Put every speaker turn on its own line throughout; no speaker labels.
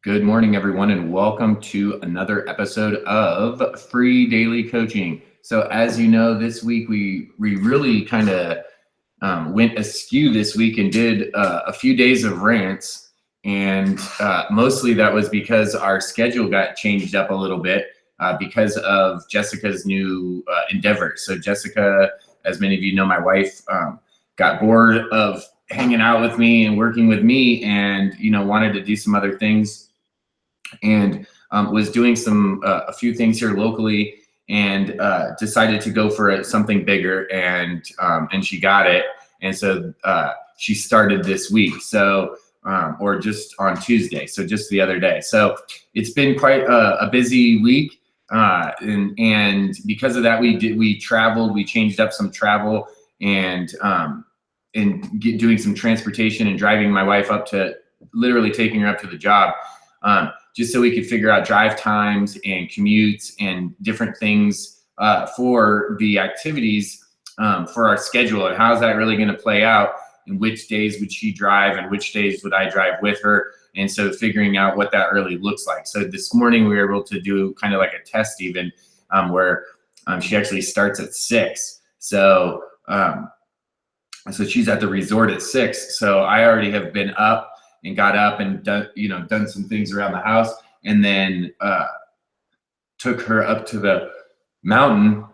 Good morning, everyone, and welcome to another episode of Free Daily Coaching. So as you know, this week we really kind of went askew this week and did a few days of rants. And mostly that was because our schedule got changed up a little bit because of Jessica's new endeavors. So Jessica, as many of you know, my wife, got bored of hanging out with me and working with me and, wanted to do some other things, and was doing a few things here locally, and decided to go for something bigger, and she got it. And so she started this week, so or just on Tuesday, so just the other day. So it's been quite a busy week, and because of that, we traveled, we changed up some travel, and doing some transportation and driving my wife up to, literally taking her up to the job, just so we could figure out drive times and commutes and different things for the activities for our schedule, and how's that really going to play out, and which days would she drive and which days would I drive with her. And so figuring out what that really looks like. So this morning we were able to do kind of like a test even, where she actually starts at 6. So she's at the resort at 6. So I already have been up and got up and done some things around the house, and then took her up to the mountain,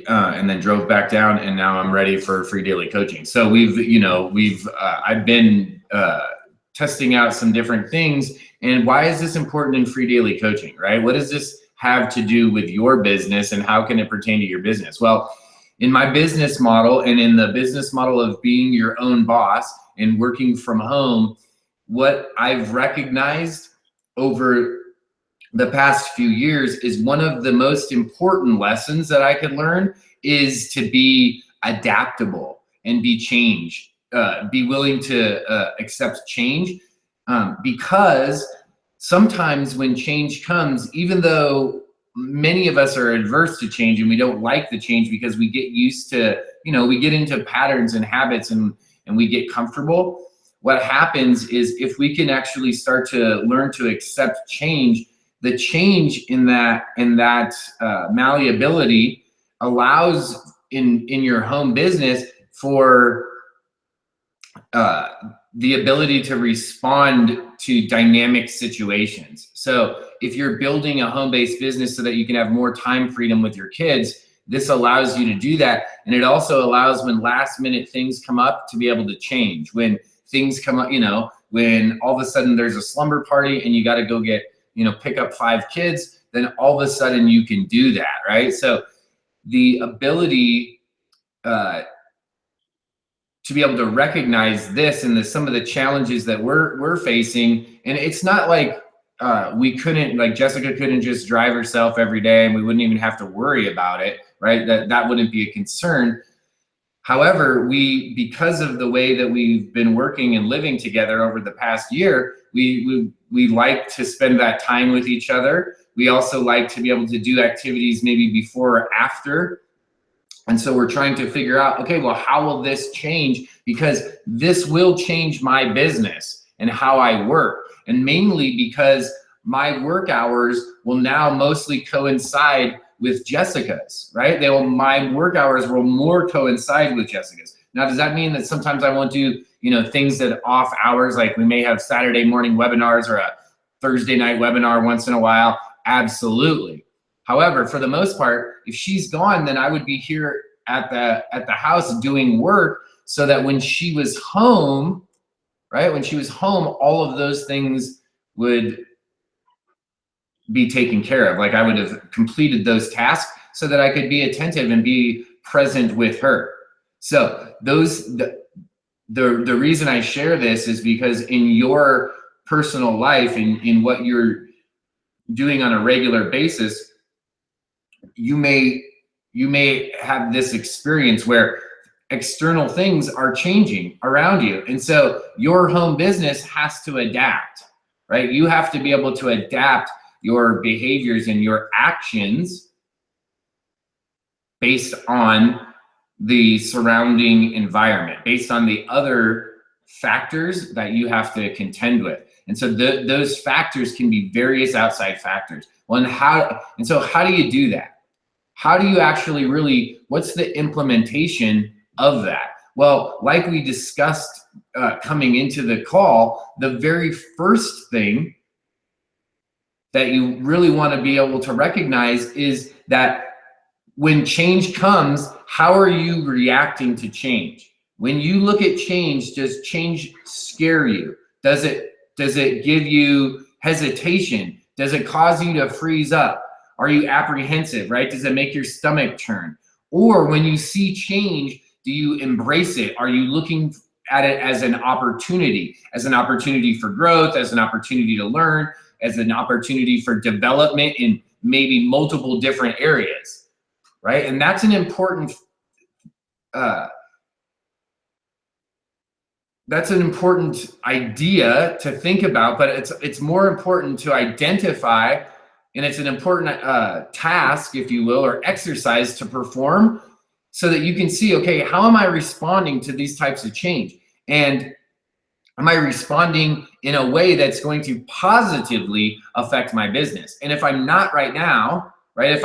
and then drove back down, and now I'm ready for free daily coaching. So I've been testing out some different things. And why is this important in free daily coaching, right? What does this have to do with your business, and how can it pertain to your business? Well, in my business model, and in the business model of being your own boss and working from home, what I've recognized over the past few years is one of the most important lessons that I could learn is to be adaptable and be willing to accept change, because sometimes when change comes, even though many of us are adverse to change and we don't like the change because we get used to, we get into patterns and habits, and we get comfortable. What happens is, if we can actually start to learn to accept change, the change in that malleability allows in your home business for the ability to respond to dynamic situations. So if you're building a home-based business so that you can have more time freedom with your kids, this allows you to do that. And it also allows, when last minute things come up, to be able to change. When things come up, when all of a sudden there's a slumber party and you got to go get, pick up 5 kids, then all of a sudden you can do that, right? So the ability to be able to recognize this and some of the challenges that we're facing, and it's not like Jessica couldn't just drive herself every day and we wouldn't even have to worry about it, right? That wouldn't be a concern. However, because of the way that we've been working and living together over the past year, we like to spend that time with each other. We also like to be able to do activities maybe before or after. And so we're trying to figure out, okay, well, how will this change? Because this will change my business and how I work. And mainly because my work hours will now mostly coincide with Jessica's, right? My work hours will more coincide with Jessica's. Now, does that mean that sometimes I won't do, things at off hours? Like we may have Saturday morning webinars or a Thursday night webinar once in a while. Absolutely. However, for the most part, if she's gone, then I would be here at the house doing work, so that when she was home, right? When she was home, all of those things would be taken care of. Like I would have completed those tasks so that I could be attentive and be present with her. So the reason I share this is because in your personal life, in what you're doing on a regular basis, you may have this experience where external things are changing around you. And so your home business has to adapt, right? You have to be able to adapt your behaviors and your actions based on the surrounding environment, based on the other factors that you have to contend with. And so those factors can be various outside factors. Well, and so how do you do that? How do you actually really, what's the implementation of that? Well, like we discussed coming into the call, the very first thing that you really want to be able to recognize is that when change comes, how are you reacting to change? When you look at change, does change scare you? Does it give you hesitation? Does it cause you to freeze up? Are you apprehensive, right? Does it make your stomach turn? Or when you see change, do you embrace it? Are you looking at it as an opportunity for growth, as an opportunity to learn, as an opportunity for development in maybe multiple different areas, right? And that's an important idea to think about, but it's more important to identify, and it's an important task, if you will, or exercise to perform, so that you can see, okay, how am I responding to these types of change? And am I responding in a way that's going to positively affect my business? And if I'm not right now, right, if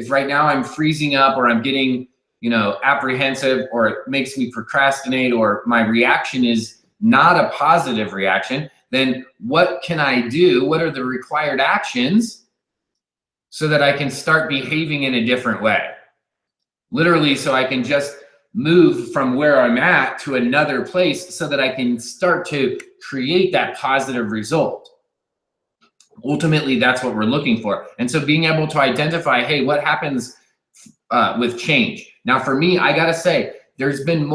right now I'm freezing up, or I'm getting, apprehensive, or it makes me procrastinate, or my reaction is not a positive reaction, then what can I do? What are the required actions so that I can start behaving in a different way? Literally, so I can just move from where I'm at to another place so that I can start to create that positive result. Ultimately, that's what we're looking for. And so being able to identify, hey, what happens with change? Now, for me, I gotta say, there's been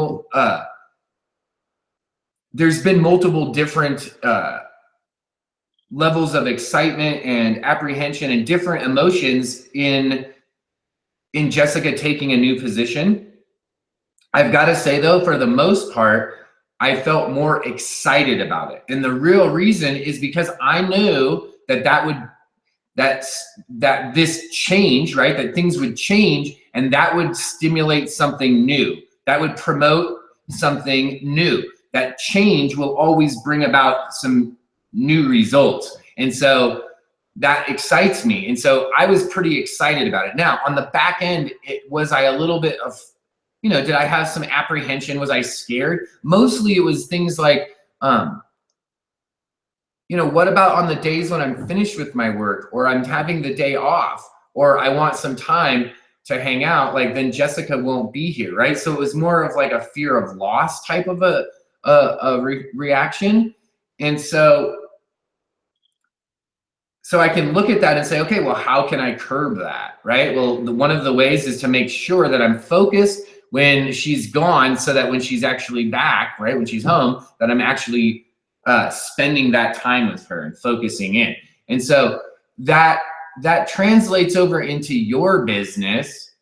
multiple different levels of excitement and apprehension and different emotions in Jessica taking a new position. I've got to say, though, for the most part, I felt more excited about it. And the real reason is because I knew that this change, right, that things would change, and that would stimulate something new. That would promote something new. That change will always bring about some new results. And so that excites me. And so I was pretty excited about it. Now, on the back end, was I a little bit of, did I have some apprehension? Was I scared? Mostly it was things like, what about on the days when I'm finished with my work, or I'm having the day off, or I want some time to hang out, like then Jessica won't be here, right? So it was more of like a fear of loss type of a reaction. And so I can look at that and say, okay, well, how can I curb that, right? Well, one of the ways is to make sure that I'm focused when she's gone, so that when she's actually back, right, when she's home, that I'm actually spending that time with her and focusing in. And so that translates over into your business,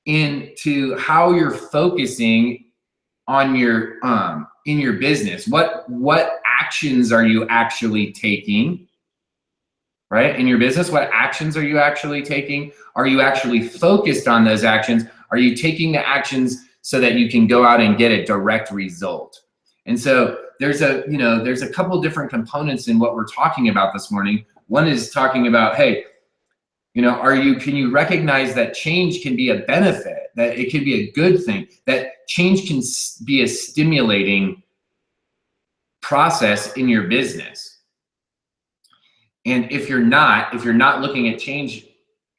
into how you're focusing on your in your business. What actions are you actually taking, right, in your business? What actions are you actually taking? Are you actually focused on those actions? Are you taking the actions so that you can go out and get a direct result? And so there's a couple different components in what we're talking about this morning. One is talking about, hey, can you recognize that change can be a benefit, that it can be a good thing, that change can be a stimulating process in your business. And if you're not looking at change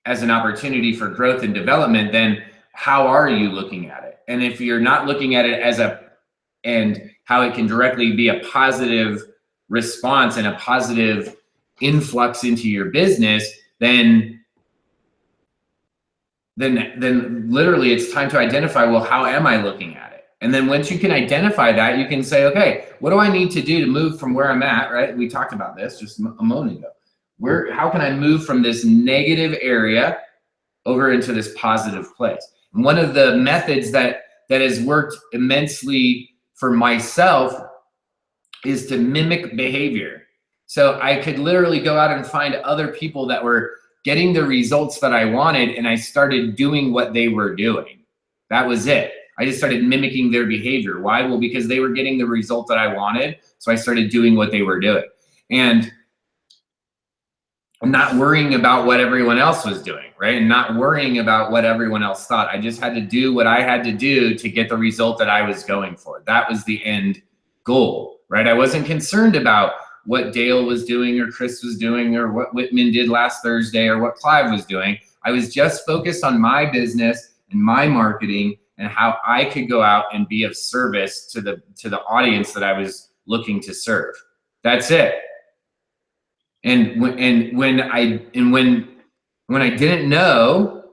as an opportunity for growth and development, then how are you looking at it? And if you're not looking at it and how it can directly be a positive response and a positive influx into your business, then literally it's time to identify, well, how am I looking at it? And then once you can identify that, you can say, okay, what do I need to do to move from where I'm at, right? We talked about this just a moment ago. How can I move from this negative area over into this positive place? And one of the methods that has worked immensely for myself is to mimic behavior. So I could literally go out and find other people that were getting the results that I wanted, and I started doing what they were doing. That was it. I just started mimicking their behavior. Why? Well, because they were getting the result that I wanted. So I started doing what they were doing. And I'm not worrying about what everyone else was doing, right? And not worrying about what everyone else thought. I just had to do what I had to do to get the result that I was going for. That was the end goal, right? I wasn't concerned about what Dale was doing or Chris was doing or what Whitman did last Thursday or what Clive was doing. I was just focused on my business and my marketing and how I could go out and be of service to the audience that I was looking to serve. That's it. And when I didn't know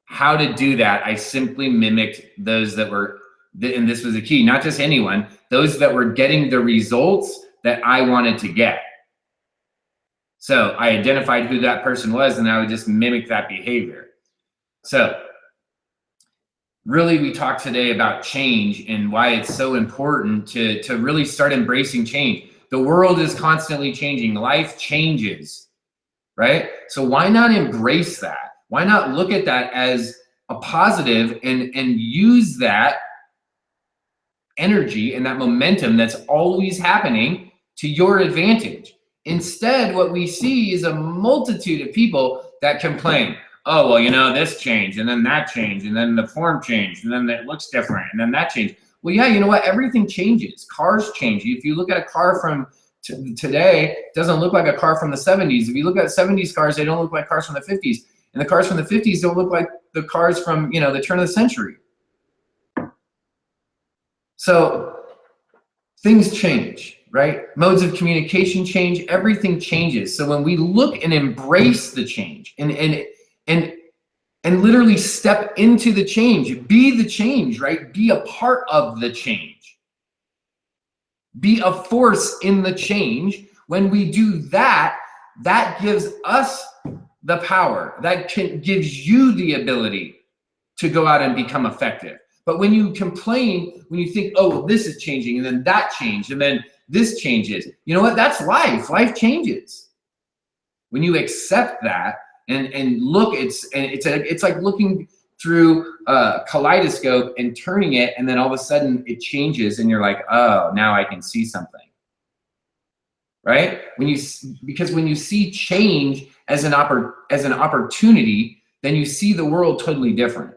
how to do that, I simply mimicked those that were, and this was the key, not just anyone, those that were getting the results that I wanted to get. So I identified who that person was and I would just mimic that behavior. So really, we talked today about change and why it's so important to really start embracing change. The world is constantly changing. Life changes, right? So why not embrace that? Why not look at that as a positive and use that energy and that momentum that's always happening to your advantage? Instead, what we see is a multitude of people that complain. Oh, well, you know, this changed and then that changed and then the form changed and then it looks different and then that changed. Well, yeah, you know what? Everything changes. Cars change. If you look at a car from today, it doesn't look like a car from the 70s. If you look at 70s cars, they don't look like cars from the 50s. And the cars from the 50s don't look like the cars from, you know, the turn of the century. So things change, right? Modes of communication change. Everything changes. So when we look and embrace the change and literally step into the change, be the change, right? Be a part of the change. Be a force in the change. When we do that, that gives us the power. That gives you the ability to go out and become effective. But when you complain, when you think, oh, this is changing, and then that changed, and then this changes, you know what? That's life. Life changes. When you accept that and look, it's like looking through a kaleidoscope and turning it, and then all of a sudden it changes, and you're like, oh, now I can see something. Right? Because when you see change as an opportunity, then you see the world totally different.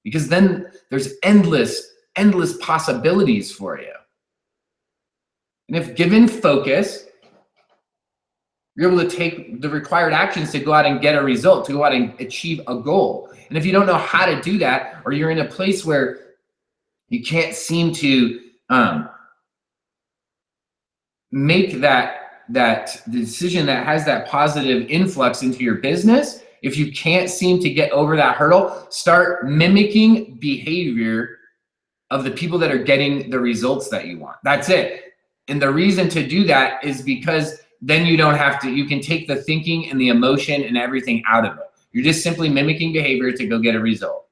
Because then there's endless possibilities for you. And if given focus, you're able to take the required actions to go out and get a result, to go out and achieve a goal. And if you don't know how to do that, or you're in a place where you can't seem to make that decision that has that positive influx into your business, if you can't seem to get over that hurdle, start mimicking behavior of the people that are getting the results that you want. That's it. And the reason to do that is because then you don't have to, you can take the thinking and the emotion and everything out of it. You're just simply mimicking behavior to go get a result,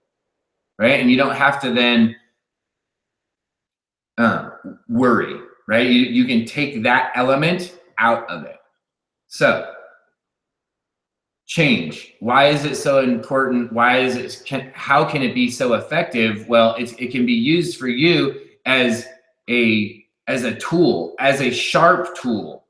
right? And you don't have to then worry, right? You can take that element out of it. So change. Why is it so important? Why is it? How can it be so effective? Well, it can be used for you as a tool, as a sharp tool,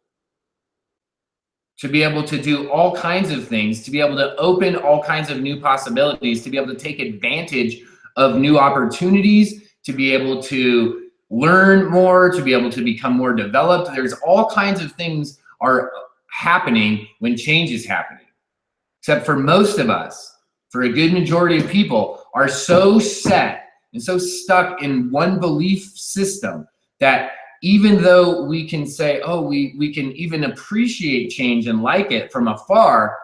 to be able to do all kinds of things, to be able to open all kinds of new possibilities, to be able to take advantage of new opportunities, to be able to learn more, to be able to become more developed. There's all kinds of things are happening when change is happening. Except for most of us, for a good majority of people, are so set and so stuck in one belief system that even though we can say, oh, we can even appreciate change and like it from afar,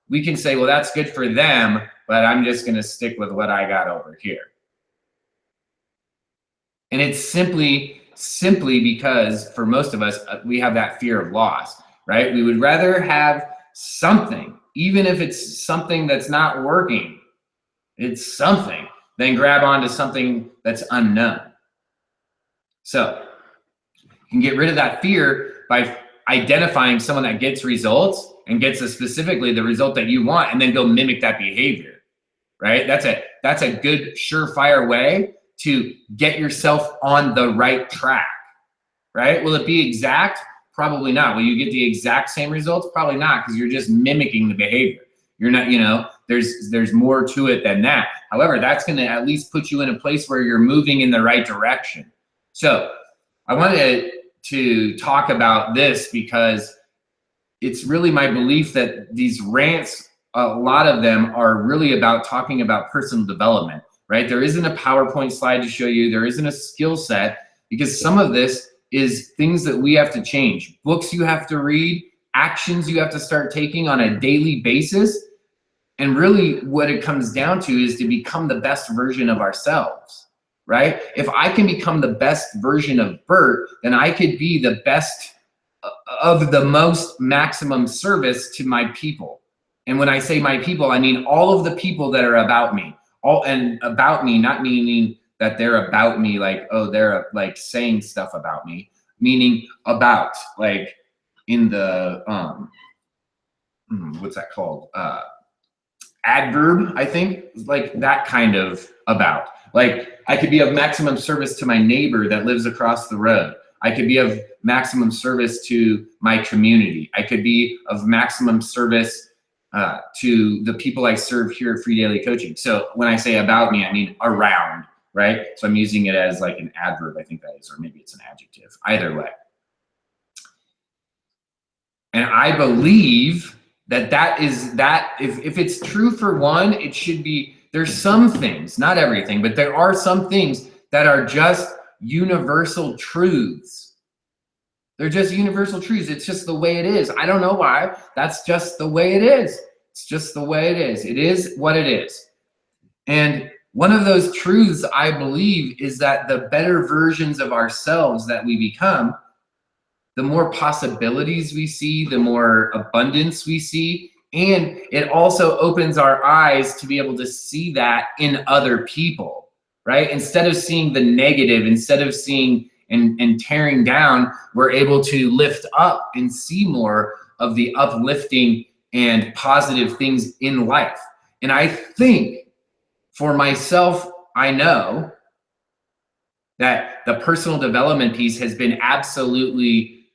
we can say, well, that's good for them, but I'm just going to stick with what I got over here. And it's simply because for most of us, we have that fear of loss, right? We would rather have something, even if it's something that's not working, it's something, than grab onto something that's unknown. So you can get rid of that fear by identifying someone that gets results and gets specifically the result that you want, and then go mimic that behavior. right? That's a good surefire way to get yourself on the right track, right? Will it be exact? Probably not. Will you get the exact same results? Probably not, because you're just mimicking the behavior. You're not, there's more to it than that. However, that's going to at least put you in a place where you're moving in the right direction. So I wanted to talk about this because it's really my belief that these rants, a lot of them are really about talking about personal development, right? There isn't a PowerPoint slide to show you. There isn't a skill set, because some of this is things that we have to change. Books you have to read, actions you have to start taking on a daily basis. And really what it comes down to is to become the best version of ourselves, right? If I can become the best version of Bert, then I could be the best of the most maximum service to my people. And when I say my people, I mean all of the people that are about me. And about me, not meaning that they're about me like, oh, they're like saying stuff about me, meaning about, like in the, what's that called? Adverb, I think, like that kind of about. Like I could be of maximum service to my neighbor that lives across the road. I could be of maximum service to my community. I could be of maximum service to the people I serve here at Free Daily Coaching. So when I say about me, I mean around, right? So I'm using it as like an adverb, I think that is, or maybe it's an adjective, either way. And I believe that if it's true for one, it should be, there's some things, not everything, but there are some things that are just universal truths. They're just universal truths. It's just the way it is. I don't know why. That's just the way it is. It's just the way it is. It is what it is. And one of those truths, I believe, is that the better versions of ourselves that we become, the more possibilities we see, the more abundance we see, and it also opens our eyes to be able to see that in other people, right? Instead of seeing the negative, instead of seeing and tearing down, we're able to lift up and see more of the uplifting and positive things in life. And I think for myself, I know that the personal development piece has been absolutely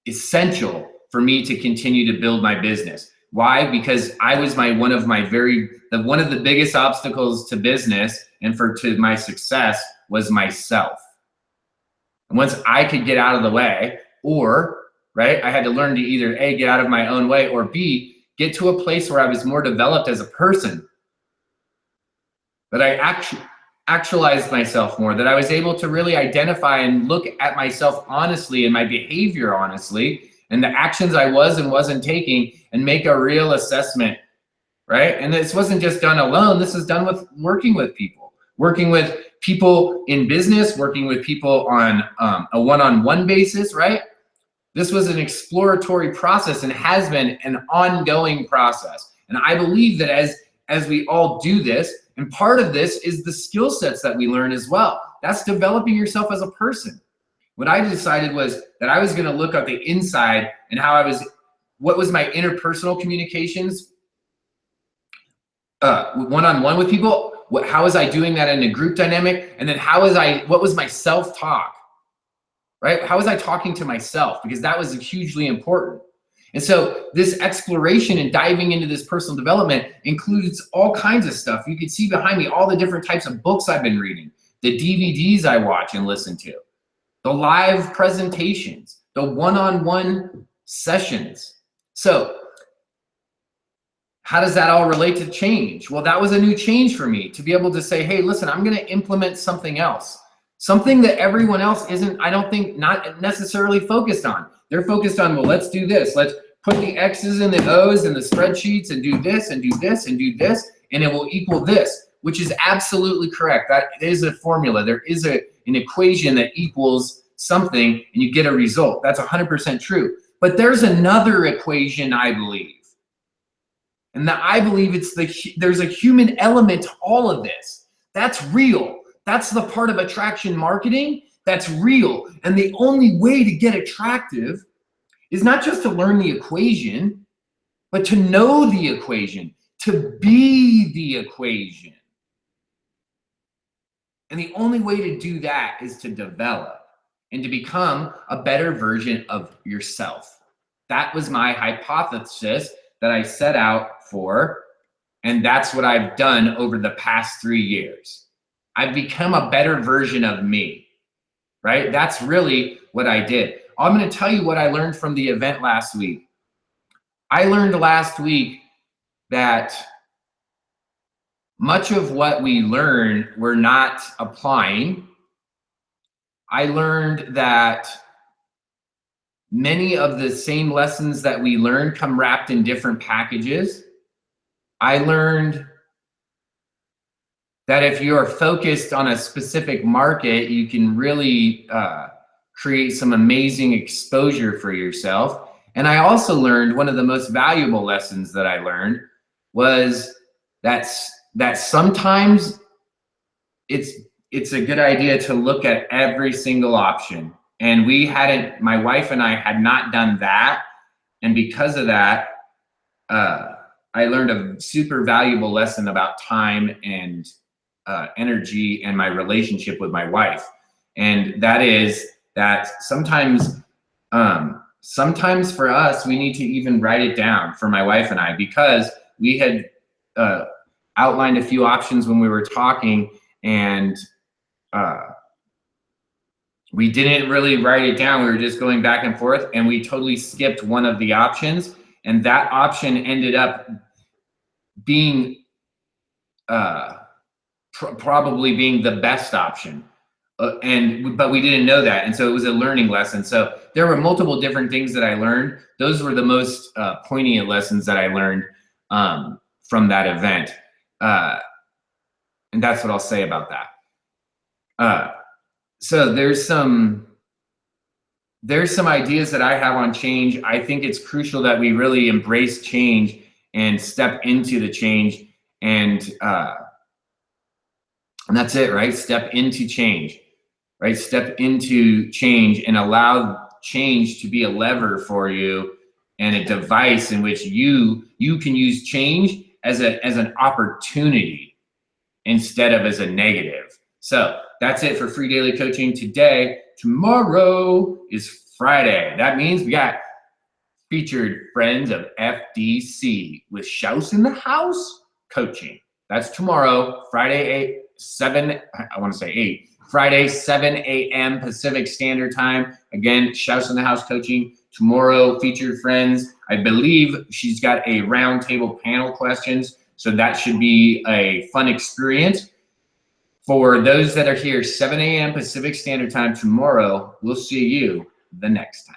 essential for me to continue to build my business. Why? Because I was one of the biggest obstacles to business and to my success was myself. And once I could get out of the way, or, right, I had to learn to either A, get out of my own way, or B, get to a place where I was more developed as a person, that I actualized myself more, that I was able to really identify and look at myself honestly and my behavior honestly, and the actions I was and wasn't taking, and make a real assessment, right? And this wasn't just done alone. This is done with working with people in business, working with people on a one-on-one basis, right? This was an exploratory process and has been an ongoing process. And I believe that as we all do this, and part of this is the skill sets that we learn as well. That's developing yourself as a person. What I decided was that I was going to look at the inside and what was my interpersonal communications one-on-one with people. How was I doing that in a group dynamic? And then what was my self-talk, right? How was I talking to myself? Because that was hugely important. And so this exploration and diving into this personal development includes all kinds of stuff. You can see behind me all the different types of books I've been reading, the DVDs I watch and listen to, the live presentations, the one-on-one sessions. So how does that all relate to change? Well, that was a new change for me, to be able to say, hey, listen, I'm going to implement something else, something that everyone else isn't, I don't think, not necessarily focused on. They're focused on, well, let's do this. Let's put the X's and the O's in the spreadsheets and do this and do this and do this, and it will equal this, which is absolutely correct. That is a formula. There is an equation that equals something and you get a result. That's 100% true. But there's another equation, I believe. And that I believe there's a human element to all of this. That's real. That's the part of attraction marketing that's real. And the only way to get attractive is not just to learn the equation, but to know the equation, to be the equation. And the only way to do that is to develop and to become a better version of yourself. That was my hypothesis that I set out for. And that's what I've done over the past 3 years. I've become a better version of me, right? That's really what I did. I'm going to tell you what I learned from the event last week. I learned last week that much of what we learn, we're not applying. I learned that many of the same lessons that we learn come wrapped in different packages. I learned that if you're focused on a specific market, you can really create some amazing exposure for yourself. And I also learned one of the most valuable lessons that I learned was that sometimes it's a good idea to look at every single option. And my wife and I had not done that. And because of that, I learned a super valuable lesson about time and energy and my relationship with my wife. And that is that sometimes for us, we need to even write it down, for my wife and I, because we had outlined a few options when we were talking, and we didn't really write it down. We were just going back and forth, and we totally skipped one of the options. And that option ended up being probably being the best option. But we didn't know that. And so it was a learning lesson. So there were multiple different things that I learned. Those were the most poignant lessons that I learned from that event. And that's what I'll say about that. So there's some ideas that I have on change. I think it's crucial that we really embrace change and step into the change, and that's it, right? Step into change, right? Step into change and allow change to be a lever for you and a device in which you can use change as an opportunity instead of as a negative. So that's it for free daily coaching today. Tomorrow is Friday. That means we got featured friends of FDC with Shouse in the House coaching. That's tomorrow, Friday, 7 a.m. Pacific Standard Time. Again, Shouse in the House coaching. Tomorrow, featured friends. I believe she's got a roundtable panel questions, so that should be a fun experience. For those that are here, 7 a.m. Pacific Standard Time tomorrow, we'll see you the next time.